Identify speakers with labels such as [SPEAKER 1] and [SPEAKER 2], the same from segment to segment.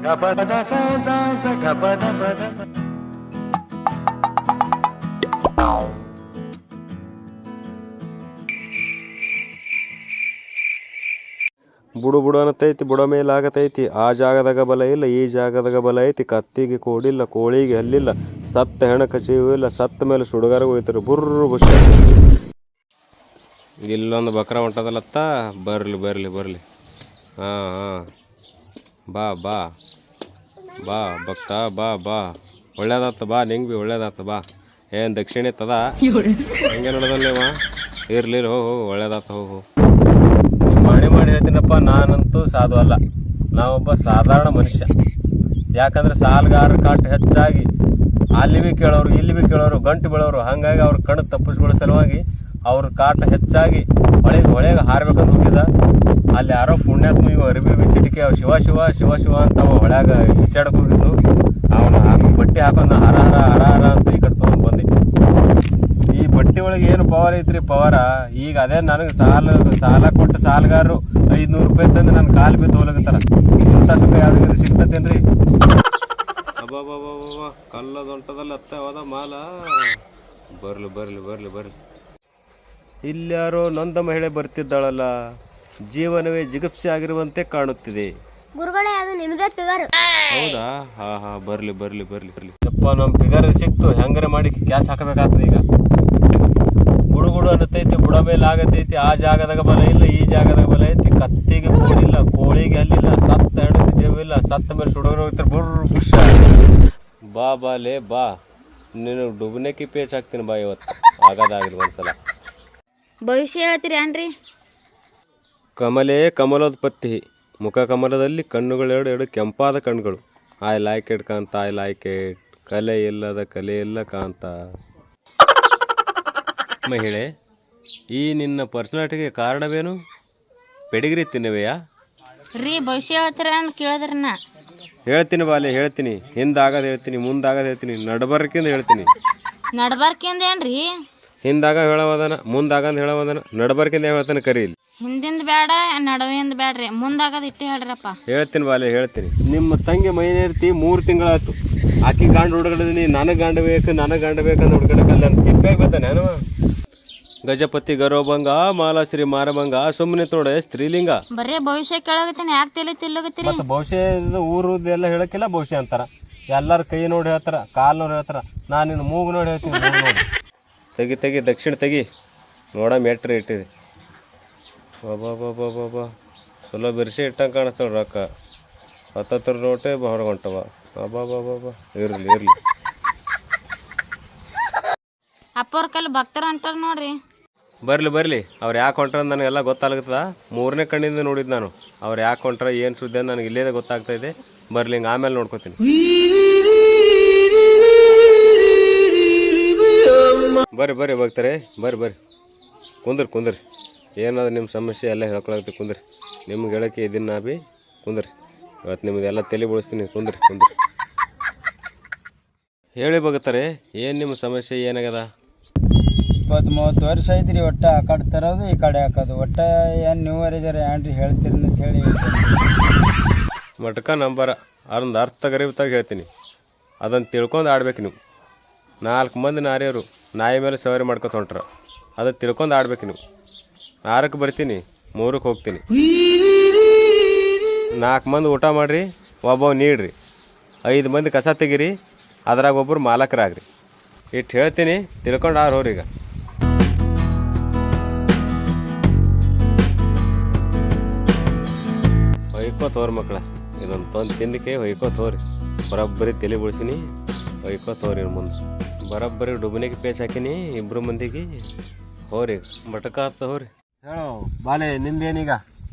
[SPEAKER 1] ಬುಡು ಬುಡು ಅನ್ನತೈತಿ, ಬುಡ ಮೇಲೆ ಆಗತೈತಿ. ಆ ಜಾಗದಾಗ ಬಲ ಇಲ್ಲ, ಈ ಜಾಗದಾಗ ಬಲ ಐತಿ. ಕತ್ತಿಗೆ ಕೋಡಿಲ್ಲ, ಕೋಳಿಗೆ ಹಲ್ಲಿಲ್ಲ, ಸತ್ತ ಹೆಣ ಕಚಿಯೂ ಇಲ್ಲ, ಸತ್ತ ಮೇಲೆ ಸುಡುಗಾರ ಹೋಯ್ತಾರೆ ಬುರ್ರು ಬುಷ. ಇಲ್ಲೊಂದು ಬಕ್ರ ಹೊಂಟದಲ್ಲತ್ತ, ಬರ್ಲಿ ಬರ್ಲಿ ಬರ್ಲಿ. ಹಾಂ ಹಾಂ, ಬಾ ಬಾ ಬಾ ಭಕ್ತ, ಬಾ ಬಾ. ಒಳ್ಳೇದಾತ ಬಾ, ನಿಂಗೆ ಭೀ ಒಳ್ಳೇದಾತ ಬಾ. ಏನು ದಕ್ಷಿಣೆ ತದ ಹಂಗೆ ನೋಡೋದಲ್ಲೇವ, ಇರ್ಲಿ ಹೋಗು, ಒಳ್ಳೇದಾತ ಹೋಗು. ಮಾಡಿ ಹೇಳ್ತೀನಪ್ಪ, ನಾನಂತೂ ಸಾಧು ಅಲ್ಲ, ನಾವೊಬ್ಬ ಸಾಧಾರಣ ಮನುಷ್ಯ. ಯಾಕಂದ್ರೆ ಸಾಲಗಾರ ಕಾಟ ಹೆಚ್ಚಾಗಿ ಅಲ್ಲಿ ಭೀ ಕೇಳೋರು, ಇಲ್ಲಿ ಭೀ ಕೇಳೋರು, ಗಂಟು ಬೀಳೋರು. ಹಾಗಾಗಿ ಅವ್ರ ಕಣ್ಣು ತಪ್ಪಿಸ್ಕೊಳ್ಳೋ ಸಲುವಾಗಿ ಅವ್ರ ಕಾಟ ಹೆಚ್ಚಾಗಿ ಹೊಳೆಗೆ ಹಾರ್ಬೇಕಂತ ಹೋಗಿದ್ದ. ಅಲ್ಲಿ ಯಾರೋ ಪುಣ್ಯಾತ್ಮ ಇವ ಅರಿಬಿ ಚಿಟಿಕೆ ಶಿವ ಶಿವ ಶಿವ ಶಿವ ಅಂತ ಅವ ಹೊಳ್ಯಾಗ ಈಚಾಡಕ್ಕೆ ಹೋಗಿದ್ದು. ಅವನು ಬಟ್ಟೆ ಹಾಕೊಂಡು ಹರ ಹರ ಹರ ಹರ ಅಂತ ಈ ಕಡೆ ತೊಗೊಂಡು ಬಂದೆ. ಈ ಬಟ್ಟೆ ಒಳಗೆ ಏನು ಪವರ್ ಐತ್ರಿ, ಪವರ. ಈಗ ಅದೇ ನನಗೆ ಸಾಲ ಕೊಟ್ಟು ಸಾಲಗಾರರು 500 ರೂಪಾಯಿ ತಂದು ನನ್ನ ಕಾಲು ಬಿದ್ದು ಹೋಗ್ಲತ್ತಾರ. ಇಂಥ ಸುಖ ಯಾವ್ದಾದ್ರು ಸಿಗ್ತತೇನ್ರಿ? ಅಬ್ಬಬ್ಬಬ್ಬ, ಕಲ್ಲದ ಹೊಂಟದಲ್ಲ ಅತ್ತ ಹೋದ ಮಾಲ. ಬರ್ಲಿ ಬರ್ಲಿ ಬರ್ಲಿ ಬರ್ಲಿ. ಇಲ್ಯಾರೋ ನೊಂದ ಮಹಿಳೆ ಬರ್ತಿದ್ದಾಳಲ್ಲ, ಜೀವನವೇ ಜಿಗುಪ್ಸೆ ಆಗಿರುವಂತೆ ಕಾಣುತ್ತಿದೆ.
[SPEAKER 2] ಗುರುಗಳೇ, ಅದು ನಿಮಗೆ ಫಿಗರ್.
[SPEAKER 1] ಹೌದಾ? ಹಾ ಹಾ, ಬರ್ಲಿ ಬರ್ಲಿ ಬರ್ಲಿ ಬರ್ಲಿ. ಯಪ್ಪ, ನಮ್ಮ ಫಿಗರ್ ಸಿಕ್ತು. ಹೆಂಗಾರ ಮಾಡಿ ಕ್ಯಾಶ್ ಹಾಕಬೇಕಾಗ್ತದೆ ಈಗ. ಗುಡುಗುಡು ಅನ್ನತೈತಿ, ಬುಡ ಮೇಲೆ ಆಗತೈತಿ. ಆ ಜಾಗದಾಗ ಬಲ ಇಲ್ಲ, ಈ ಜಾಗದಾಗ ಬಲ ಐತಿ. ಕತ್ತಿಗೆ ಕೋಡಿಲ್ಲ, ಕೋಳಿಗೆ ಹಲ್ಲಿಲ್ಲ, ಸತ್ತ ಹೆಣಕ್ಕೆ ಜೀವಿಲ್ಲ, ಸತ್ತ ಮೇಲೆ ಸುಡೋರು ಹೋಗ್ತಾರೆ ಬುರ್ರು ಬುಷ. ಬಾ ಬಾಲೆ ಬಾ, ನೀನು ಡುಬ್ನೆಕಿ ಪೇಚ್ ಹಾಕ್ತೀನಿ ಬಾ. ಇವತ್ತು ಆಗದಾಗಿಲ್ಲ ಒಂದ್ಸಲ.
[SPEAKER 2] ಭವಿಷ್ಯ ಹೇಳ್ತೀರಿ ಏನ್ರಿ?
[SPEAKER 1] ಕಮಲೇ ಕಮಲದ ಪತ್ತಿ, ಮುಖ ಕಮಲದಲ್ಲಿ ಕಣ್ಣುಗಳೆರಡು ಕೆಂಪಾದ ಕಣ್ಣುಗಳು. I like it Kanta, I like it. ಕಲೆ ಇಲ್ಲದ ಕಲೆ ಇಲ್ಲ ಕಾಂತ. ಮಹಿಳೆ, ಈ ನಿನ್ನ ಪರ್ಸನಾಲಿಟಿಗೆ ಕಾರಣವೇನು? ಪೆಡಿಗ್ರಿ ತಿನ್ನವೆಯಾ
[SPEAKER 2] ರೀ? ಭವಿಷ್ಯ ಹೇಳ್ತೀರ ಅಂತ ಕೇಳಿದ್ರಿ. ನಾ
[SPEAKER 1] ಹೇಳ್ತೀನಿ ಬಾಲೆ, ಹೇಳ್ತೀನಿ. ಹಿಂದಾಗದು ಹೇಳ್ತೀನಿ, ಮುಂದಾಗದು ಹೇಳ್ತೀನಿ, ನಡಬರ್ಕಿಂದ ಹೇಳ್ತೀನಿ.
[SPEAKER 2] ನಡ್ಬಾರ್ಕಿಂದ ಏನ್ರಿ?
[SPEAKER 1] ಹಿಂದಾಗ ಹೇಳವದನ, ಮುಂದಾಗಂದು ಹೇಳವದನ, ನಡಬರ್ಕಿಂದ ಹೇಳ್ತಾನೆ ಕರಿ. ಇಲ್ಲಿ
[SPEAKER 2] ಹಿಂದಿಂದ ಬೇಡ, ನಡುವಿಂದ ಬೇಡ್ರಿ, ಮುಂದಾಗದು ಇಟ್ಟು ಹೇಳ್ರಪ್ಪ.
[SPEAKER 1] ಹೇಳ್ತೀನಿ ಬಾಲೆ, ಹೇಳ್ತೀನಿ. ನಿಮ್ಮ ತಂಗಿ ಮೈನೇರ್ತಿ 3 ತಿಂಗಳಾಯ್ತು. ಆಕಿ ಗಂಡು ಹುಡುಗಡಿದೀನಿ, ನನಗೆ ಗಂಡು ಬೇಕು, ನನಗೆ ಗಂಡು ಬೇಕಂತ ಹುಡುಗಡಕಲ್ಲ. ಇಪ್ಪಾಗಿ ಬರ್ತಾನೆ ನಾನು. ಗಜಪತಿ ಗರೋಭಂಗ, ಮಾಲಾಶ್ರೀ ಮಾರಭಂಗ, ಸುಮ್ಮನೆ ತೋಡೆ ಸ್ತ್ರೀಲಿಂಗ.
[SPEAKER 2] ಬರೀ ಭವಿಷ್ಯ ಕೇಳಾಗತ್ತೀನಿ, ಯಾಕೆ ತಲೆ ತಿಲ್ಲಗತ್ತೀರಿ?
[SPEAKER 1] ಮತ್ತೆ ಭವಿಷ್ಯ ಊರದೆಲ್ಲ ಹೇಳಕ್ಕಿಲ್ಲ, ಭವಿಷ್ಯ ಅಂತಾರ. ಎಲ್ಲರೂ ಕೈ ನೋಡಿ ಹೇಳ್ತಾರ, ಕಾಲು ನೋಡಿ ಹೇಳ್ತಾರ. ನಾನು ನಿನ್ನ ಮೂಗು ನೋಡಿ ಹೇಳ್ತೀನಿ, ಮೂಗು ನೋಡಿ. ತೆಗಿ ತೆಗಿ, ದಕ್ಷಿಣ ತೆಗಿ, ನೋಡ ಮೆಟ್ರಿ ಇಟ್ಟಿದೆ. ಬಾಬಾ ಚಲೋ ಬಿರ್ಸಿ ಇಟ್ಟಂಗೆ ಕಾಣಿಸ್ತಾವ ರೊಕ್ಕ. 10 ನೋಟೆ ಹೊರಗೊಂಟವ. ಬಾಬಾ ಇರ್ಲಿ ಇರ್ಲಿ.
[SPEAKER 2] ಅಪ್ಪವ್ರ ಕಲ್ ಭಕ್ತರು ಅಂಟಾರ ನೋಡ್ರಿ.
[SPEAKER 1] ಬರ್ಲಿ ಬರ್ಲಿ, ಅವ್ರು ಯಾಕೆ ಹೊಂಟ್ರ ನನಗೆಲ್ಲ ಗೊತ್ತಾಗ್ತದ. 3ನೇ ಕಣ್ಣಿಂದ ನೋಡಿದ್ದು ನಾನು. ಅವ್ರು ಯಾಕೆ ಹೊಂಟ್ರ, ಏನು ಸುದ್ದಿ ಅಂತ ನನಗೆ ಇಲ್ಲೇ ಗೊತ್ತಾಗ್ತಾ ಇದೆ. ಬರ್ಲಿ, ಹಿಂಗೆ ಆಮೇಲೆ ನೋಡ್ಕೋತೀನಿ. ಬರ್ರಿ ಬರ್ರಿ ಭಕ್ತರೇ, ಬರ್ರಿ ಬರ್ರಿ, ಕುಂದ್ರಿ. ಏನದ ನಿಮ್ಮ ಸಮಸ್ಯೆ ಎಲ್ಲ ಹೇಳ್ಕೊಳತ್ತೆ, ಕುಂದ್ರಿ. ನಿಮ್ಗೆ ಹೇಳಕ್ಕೆ ಇದನ್ನ ನಾ ಬಿ ಕುಂದ್ರಿ. ಇವತ್ತು ನಿಮ್ದೆಲ್ಲ ತಲೆ ಬೋಳಿಸ್ತೀನಿ, ಕುಂದ್ರಿ. ಹೇಳಿ ಭಕ್ತರೇ, ಏನು ನಿಮ್ಮ ಸಮಸ್ಯೆ ಏನಾಗದ?
[SPEAKER 3] 20-30 ವರ್ಷ ಐತ್ರಿ. ಒಟ್ಟು ಆ ಕಡೆ ತರೋದು, ಈ ಕಡೆ ಹಾಕೋದು. ಒಟ್ಟು ಏನು ನ್ಯೂವರೆ ಜರ ಏನ್ರಿ ಹೇಳ್ತೀರಿ ಅಂತ ಹೇಳಿ.
[SPEAKER 1] ಮಟಕ ನಂಬರ ಅದೊಂದು ಅರ್ಥಗರಿತಾಗ ಹೇಳ್ತೀನಿ, ಅದನ್ನು ತಿಳ್ಕೊಂಡು ಆಡ್ಬೇಕು ನೀವು. 4 ಮಂದಿ ನಾರಿಯರು ನಾಯಿ ಮೇಲೆ ಸವಾರಿ ಮಾಡ್ಕೊತ ಹೊಂಟ್ರ, ಅದು ತಿಳ್ಕೊಂಡು ಆಡ್ಬೇಕು ನೀವು. 6ಕ್ಕೆ ಬರ್ತೀನಿ, 3ಕ್ಕೆ ಹೋಗ್ತೀನಿ. 4 ಮಂದಿ ಊಟ ಮಾಡಿರಿ, ಒಬ್ಬ ನೀಡ್ರಿ. 5 ಮಂದಿ ಕಸ ತೆಗೀರಿ, ಅದ್ರಾಗ ಒಬ್ಬರು ಮಾಲಕರಾಗ್ರಿ. ಇಟ್ಟು ಹೇಳ್ತೀನಿ, ತಿಳ್ಕೊಂಡು ಹೋರಿ. ಈಗ ಹೊಯ್ಕೋತೋರಿ ಮಕ್ಕಳ, ಇದೊಂದು ತೊಂದು ತಿಂದಕ್ಕೆ ಹೊಯ್ಕೋತೋರಿ. ಬರೋಬ್ಬರಿ ತಲೆ ಬಿಡ್ಸೀನಿ, ಹೊಯ್ಕೋತೋರಿ. ಮುಂದೆ ಬರೋಬ್ಬರಿ ಡುಬ್ನಿಗೆ ಪೇಚ್ ಹಾಕಿನಿ 2 ಮಂದಿಗೆ. ಹೋರಿ ಮಟಕ ಹತ್ತ ಹೋರಿ. ಹೇಳೋ ಬಾಲೆ, ನಿಂದೇನೀಗ?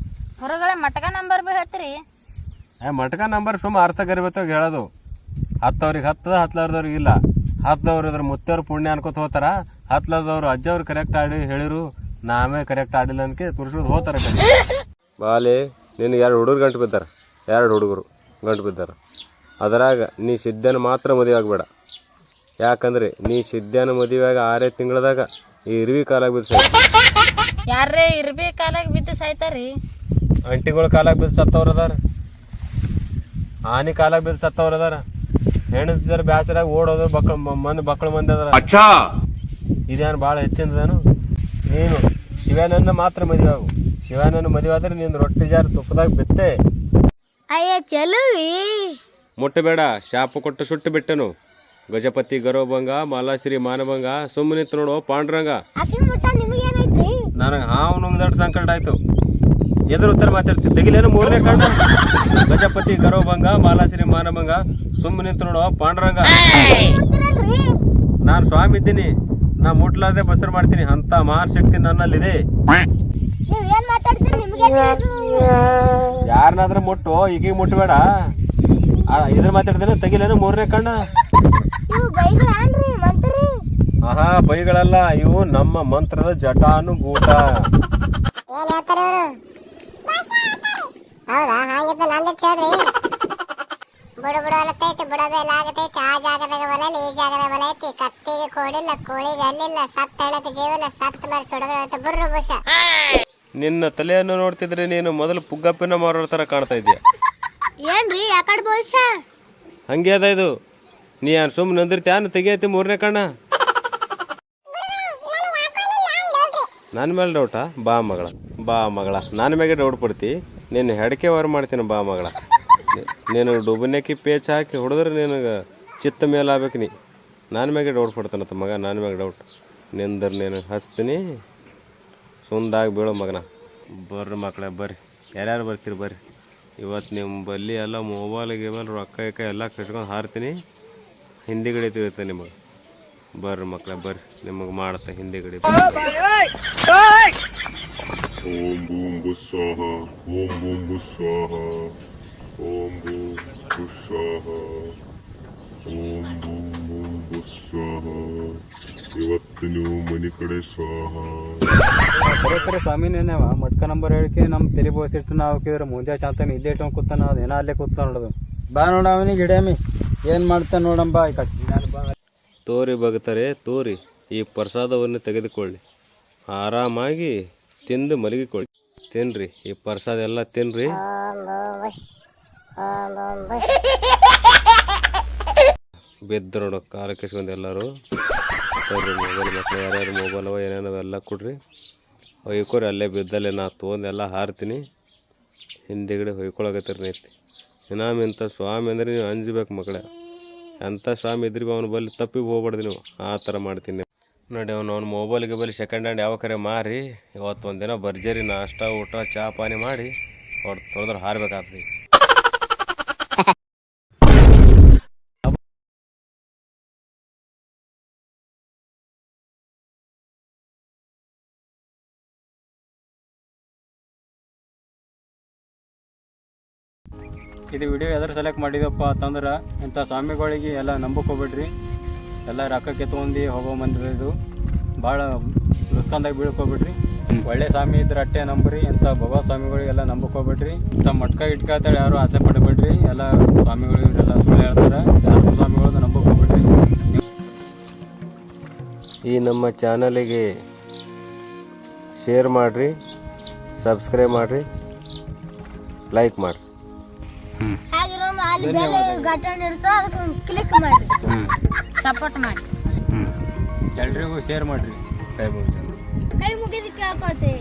[SPEAKER 2] ಹೊರಗಡೆ ಮಟಕ ನಂಬರ್ ಬಿ ಹೇಳ್ತೀರಿ?
[SPEAKER 1] ಮಟಕ ನಂಬರ್ ಸುಮ್ಮ ಅರ್ಥ ಗರಿಬತ್ತಾಗ ಹೇಳೋದು. 10ಅವ್ರಿಗೆ 10, 10 ಇಲ್ಲ. 10ದವ್ರು ಇದ್ರ ಮುತ್ತವ್ರು ಪುಣ್ಯ ಅನ್ಕೋತ ಹೋಗ್ತಾರ. 10ದವ್ರು ಅಜ್ಜವ್ರು ಕರೆಕ್ಟ್ ಆಡಿ ಹೇಳಿರು, ನಾವೇ ಕರೆಕ್ಟ್ ಆಡಿಲ್ಲ ಅನ್ಕೆ ತುರ್ಸೋದು ಹೋಗ್ತಾರೆ. ಬಾಲೆ, ನಿನಗೆ 2 ಹುಡುಗರು ಗಂಟು ಬಿದ್ದಾರ, 2 ಹುಡುಗರು ಗಂಟು ಬಿದ್ದಾರ. ಅದರಾಗ ನೀ ಸಿದ್ಧನ ಮಾತ್ರ ಮದುವೆ ಆಗಬೇಡ. ಯಾಕಂದ್ರೆ ನೀ ಸಿದ್ಧನ ಮದುವೆಯಾಗ 6 ತಿಂಗಳದಾಗ ಈ ಇರ್ವಿ ಕಾಲಾಗ ಬಿದ್ದು ಸಾಯ್ತು.
[SPEAKER 2] ಯಾರೇ ಇರ್ವಿ ಕಾಲಾಗ ಬಿದ್ದು ಸಾಯ್ತಾರಿ?
[SPEAKER 1] ಅಂಟಿಗಳ ಕಾಲಾಗ ಬಿದ್ದು ಸತ್ತವ್ರು ಅದಾರ. ಆನಿ ಕಾಲಾಗ ಬಿದ್ದು ಸತ್ತವ್ರ ಅದಾರ. ಹೆಣ್ಣಿದ್ರ ಬ್ಯಾಸರಾಗ ಓಡೋದು ಬಕ್ಕಳು ಮಂದಿ ಅದಾರ. ಇದೇನು ಭಾಳ ಹೆಚ್ಚಿನದೇನು? ನೀನು ಶಿವನನ್ನ ಮಾತ್ರ ಮದುವೆ ಆಗು. ಶಿವನನ್ನು ಮದುವೆ ಆದ್ರೆ ನೀನು ರೊಟ್ಟಿ ಜಾರು ತುಪ್ಪದಾಗ ಬಿತ್ತೆ.
[SPEAKER 4] ಅಯ್ಯ ಚಲುವಿ
[SPEAKER 1] ಮುಟ್ಟಬೇಡ, ಶಾಪ ಕೊಟ್ಟು ಸುಟ್ಟು ಬಿಟ್ಟನು. ಗಜಪತಿ ಗರೋಭಂಗ ಮಾಲಾಶ್ರೀ ಮಾನಭಂಗ ಸುಮ್ಮನಿತ್ತು ನೋಡು ಪಾಂಡುರಂಗ. ನನಗೆ ಹಾವು ನುಂಗ್ದೊಡ್ಡ ಸಂಕಟ ಆಯ್ತು. ಎದುರು ಉತ್ತರ ಮಾತಾಡ್ತೀನಿ ತೆಗಿಲೇನು ಮೂರನೇ ಕಾರಣ. ಗಜಪತಿ ಗರೋಭಂಗ ಮಾಲಾಶ್ರೀ ಮಾನಭಂಗ ಸುಮ್ಮನಿತ್ತು ನೋಡು ಪಾಂಡುರಂಗ. ನಾನು ಸ್ವಾಮಿ ಇದ್ದೀನಿ, ನಾ ಮುಟ್ಲಾರ್ದೆ ಬಸರು ಮಾಡ್ತೀನಿ. ಅಂತ ಮಹಾನ್ ಶಕ್ತಿ ನನ್ನಲ್ಲಿದೆ. ಯಾರನ್ನಾದ್ರೂ ಮುಟ್ಟು, ಈಗೀಗ ಮುಟ್ಟಬೇಡ. ಇದ್ರ ಮಾತಾಡ್ತೇನೆ ತೆಗಿಲೇನು ಮೂರನೇ ಕಣ್ಣ. ಆಹಾ ಬೈಗಳಲ್ಲ, ಇವು ನಮ್ಮ ಮಂತ್ರದ ಜಟಾನುಗೂಟ.
[SPEAKER 4] ಹೌದಾ? ಹಾಗಿದ್ರೆ ನಂದು ಕೇಳ್ರಿ. ಬುಡ ಬುಡ ಅಲತ್ತೈತಿ, ಬುಡ ಬೇಲ ಆಗತೈತಿ. ಆ ಜಾಗದಾಗ ಬಲಲಿ, ಈ ಜಾಗದಾಗ ಬಲ ಐತಿ. ಕತ್ತಿಗೆ ಕೋಡಿಲ್ಲ, ಕೋಳಿಗೆ ಅಲ್ಲಿಲ್ಲ. ಸತ್ತ ಹೇಳಕ್ಕೆ ಜೀವಿಲ್ಲ, ಸತ್ತ ಮೇಲೆ ಸುಡದ ಬುರ್ರು ಬುಷ.
[SPEAKER 1] ನಿನ್ನ ತಲೆಯನ್ನು ನೋಡ್ತಿದ್ರೆ ನೀನು ಮೊದಲು ಪುಗ್ಗಪ್ಪಿನ ಮಾರೋ ತರ ಕಾಣ್ತಾ ಇದೆಯಾ.
[SPEAKER 4] ಏನ್ರಿ ಯಾಕಡೆ ಬಹುಶ
[SPEAKER 1] ಹಂಗೆ ಅದ ಇದು. ನೀ ಏನು ಸುಮ್ಮನೆ ನಂದಿರ್ತ್ಯಾನು ತೆಗಿಯತಿ ಮೂರನೇ ಕಣ್ಣ. ನನ್ನ ಮೇಲೆ ಡೌಟಾ? ಬಾ ಮಗಳ, ಬಾ ಮಗಳ, ನನ್ನ ಮ್ಯಾಗೆ ಡೌಟ್ ಪಡ್ತಿ. ನೀನು ಹೆಡಕೆ ವಾರ ಮಾಡ್ತೀನಿ ಬಾ ಮಗಳ. ನೀನು ಡುಬನ್ಯಾಕಿ ಪೇಚ್ ಹಾಕಿ ಹೊಡೆದ್ರೆ ನಿನಗೆ ಚಿತ್ತ ಮೇಲೆ ಆಗ್ಬೇಕು. ನೀ ನನ್ನ ಮ್ಯಾಗೆ ಡೌಟ್ ಪಡ್ತಾನತ್ತ ಮಗ, ನನ್ನ ಮ್ಯಾಗೆ ಡೌಟ್. ನಿಂದ್ರೆ ನೀನು ಹಚ್ತೀನಿ, ಸುಂದಾಗಿ ಬೀಳೋ ಮಗನ. ಬರ್ರಿ ಮಕ್ಕಳೇ ಬರ್ರಿ, ಯಾರ್ಯಾರು ಬರ್ತೀರಿ ಬರ್ರಿ. ಇವತ್ತು ನಿಮ್ಮ ಬಲ್ಲಿ ಎಲ್ಲ ಮೊಬೈಲ್ ಗಿಬೈಲ್ ರೊಕ್ಕ ಗಿಕ್ಕ ಎಲ್ಲ ಕಟ್ಕೊಂಡು ಹಾರ್ತೀನಿ. ಹಿಂದಿಗಡೆ ತಿಳಿತೆ ನಿಮಗೆ. ಬರ್ರಿ ಮಕ್ಕಳೇ ಬರ್ರಿ, ನಿಮಗೆ ಮಾಡುತ್ತೆ ಹಿಂದಿಗಡೆ.
[SPEAKER 5] ಓಂ ಬೂಂ ಬುಸ್ಸಾಹ, ಓಂ ಬೂಂ ಬುಸ್ಸಾಹ, ಓಂ ಬೂಂ ಬುಸ್ಸಾಹ, ಓಂ ಬೂಂ ಬೂಂ ಬುಸ್ಸಾಹ. ಇವತ್ತು ನೀವು ಮನೆ ಕಡೆ ಸ್ವಾಹ.
[SPEAKER 3] ಬರೋಬ್ಬರಿ ಸ್ವಾಮಿನೇವ ಮಟ್ಕ ನಂಬರ್ ಹೇಳಿಕೆ ನಮ್ಮ ತಲೆ ಬೋಸಿಟ್ಟು ನಾವು ಹಾಕಿದ್ರೆ ಮುಂಜಾ ಚಾಂತಾನೆ ಇಲ್ಲೇ ಇಟ್ಕೊಂಡು ಕೂತಾನ. ಅದು ಏನೋ ಅಲ್ಲೇ ಕೂತ ನೋಡೋದು. ಬಾ ನೋಡ ಅವನಿಗೆ ಹಿಡಿಯಮಿ ಏನು ಮಾಡ್ತಾನೆ ನೋಡಂಬ.
[SPEAKER 1] ತೋರಿ ಬಗ್ತಾರೆ ತೋರಿ, ಈ ಪ್ರಸಾದವನ್ನು ತೆಗೆದುಕೊಳ್ಳಿ. ಆರಾಮಾಗಿ ತಿಂದು ಮಲಗಿಕೊಳ್ಳಿ. ತಿನ್ರಿ, ಈ ಪ್ರಸಾದ ಎಲ್ಲ ತಿನ್ರಿ. ಬಿದ್ದು ನೋಡೋ ಕಾಲ ಕಿಸ್ಕೊಂಡು ಎಲ್ಲರೂ ತೋರಿ. ಮೊಬೈಲ್ ಮಕ್ಕಳು ಯಾರ್ಯಾರು ಮೊಬೈಲ್ ಅವ ಏನೇನವ ಎಲ್ಲ ಕೊಡ್ರಿ. ಹೊಯ್ಕೊರಿ ಅಲ್ಲೇ ಬಿದ್ದಲ್ಲೇ. ನಾ ತೊಗೊಂಡು ಎಲ್ಲ ಹಾರ್ತೀನಿ. ಹಿಂದಿಗಡೆ ಹೊಯ್ಕೊಳಕತ್ತೀರಿ ನೈತಿ. ಇನಾಮ್ ಇಂಥ ಸ್ವಾಮಿ ಅಂದ್ರೆ ನೀವು ಅಂಜಬೇಕು ಮಕ್ಕಳೇ. ಎಂಥ ಸ್ವಾಮಿ ಇದ್ರಿಗೂ ಅವನು ಬಲ್ಲಿ ತಪ್ಪಿಗೆ ಹೋಗ್ಬಾರ್ದು ನೀವು. ಆ ಥರ ಮಾಡ್ತೀನಿ ನೋಡಿ. ಅವ್ನು ಮೊಬೈಲ್ ಗಿಬೈಲ್ ಸೆಕೆಂಡ್ ಹ್ಯಾಂಡ್ ಯಾವ ಕರೆ ಮಾರಿ ಇವತ್ತು ಒಂದಿನ ಭರ್ಜರಿ ನಾಷ್ಟ ಊಟ ಚಾ ಪಾನಿ ಮಾಡಿ ತೊಳೆದ್ರೆ ಹಾರ್ಬೇಕಾಗ್ತದೆ.
[SPEAKER 3] ಇದು ವಿಡಿಯೋ ಎದ್ರ ಸೆಲೆಕ್ಟ್ ಮಾಡಿದಪ್ಪ ಅಂತಂದ್ರೆ ಇಂಥ ಸ್ವಾಮಿಗಳಿಗೆ ಎಲ್ಲ ನಂಬಕ್ಕೆ ಹೋಗ್ಬೇಡ್ರಿ. ಎಲ್ಲ ರೊಕ್ಕಕ್ಕೆ ತೊಗೊಂಡು ಹೋಗೋ ಮಂದಿ ಇದು ಭಾಳ ನುಸ್ಕಾನ್ದಾಗ ಬೀಳ್ಕೊಬೇಡ್ರಿ. ಒಳ್ಳೆ ಸ್ವಾಮಿ ಇದ್ರೆ ಅಟ್ಟೆ ನಂಬ್ರಿ. ಇಂಥ ಭಗವ ಸ್ವಾಮಿಗಳಿಗೆಲ್ಲ ನಂಬಕ್ಕೆ ಹೋಗ್ಬೇಡ್ರಿ. ಇಂಥ ಮಟ್ಕ ಇಟ್ಕೊಳ್ತಾಳೆ ಯಾರು ಆಸೆ ಪಡಬೇಡ್ರಿ. ಎಲ್ಲ ಸ್ವಾಮಿಗಳು ಇವರೆಲ್ಲ ಸುಳ್ಳು ಹೇಳ್ತಾರೆ. ಯಾರು ಸ್ವಾಮಿಗಳನ್ನ ನಂಬಕ್ಕೆ ಹೋಗ್ಬೇಡ್ರಿ.
[SPEAKER 1] ಈ ನಮ್ಮ ಚಾನಲಿಗೆ ಶೇರ್ ಮಾಡಿರಿ, ಸಬ್ಸ್ಕ್ರೈಬ್ ಮಾಡಿರಿ, ಲೈಕ್ ಮಾಡಿರಿ.
[SPEAKER 4] ಅಲ್ಲಿ ಬೇರೆ ಘಟನೆ ಇರ್ತದೆ, ಅದಕ್ಕೆ ಕ್ಲಿಕ್ ಮಾಡಿ
[SPEAKER 2] ಸಪೋರ್ಟ್ ಮಾಡಿ.
[SPEAKER 3] ಎಲ್ರಿಗೂ ಶೇರ್ ಮಾಡಿರಿ.
[SPEAKER 4] ಕೈ ಮುಗಿದು ಕೇಳ್ಕೊಳ್ತೇವೆ.